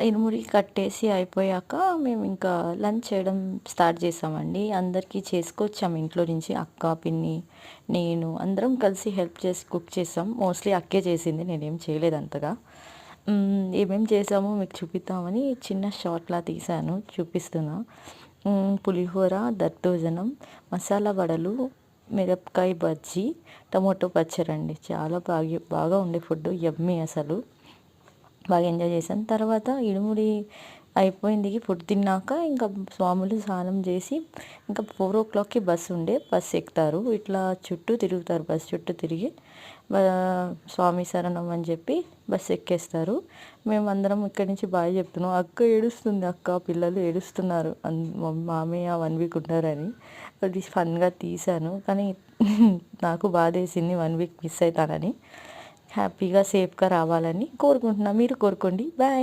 ఇరుముడి కట్టేసి అయిపోయాక మేము ఇంకా లంచ్ చేయడం స్టార్ట్ చేసామండి. అందరికీ చేసుకొచ్చాము ఇంట్లో నుంచి. అక్క, పిన్ని, నేను అందరం కలిసి హెల్ప్ చేసి కుక్ చేసాం. మోస్ట్లీ అక్కే చేసింది, నేనేం చేయలేదు అంతగా. ఏమేం చేసామో మీకు చూపిద్దామని చిన్న షార్ట్లా తీశాను, చూపిస్తున్నా. పులిహోర, దద్దోజనం, మసాలా వడలు, మిరపకాయ బజ్జీ, టమోటో పచ్చడండి. చాలా బాగా ఉండే ఫుడ్, యమ్మీ అసలు. బాగా ఎంజాయ్ చేశాను. తర్వాత ఇరుముడి అయిపోయింది. ఫుడ్ తిన్నాక ఇంకా స్వాములు స్నానం చేసి ఇంకా 4 o'clockకి బస్సు ఉండే, బస్సు ఎక్కుతారు. ఇట్లా చుట్టూ తిరుగుతారు, బస్సు చుట్టూ తిరిగి స్వామి శరణం అని చెప్పి బస్సు ఎక్కేస్తారు. మేమందరం ఇక్కడి నుంచి బాయ్ చెప్తున్నాం. అక్క ఏడుస్తుంది, అక్క పిల్లలు ఏడుస్తున్నారు, మామయ్య 1 week ఉంటారని. అది ఫన్గా తీశాను, కానీ నాకు బాధేసింది 1 week మిస్ అవుతానని. హ్యాపీగా సేఫ్గా రావాలని కోరుకుంటున్నా. మీరు కోరుకోండి. బాయ్.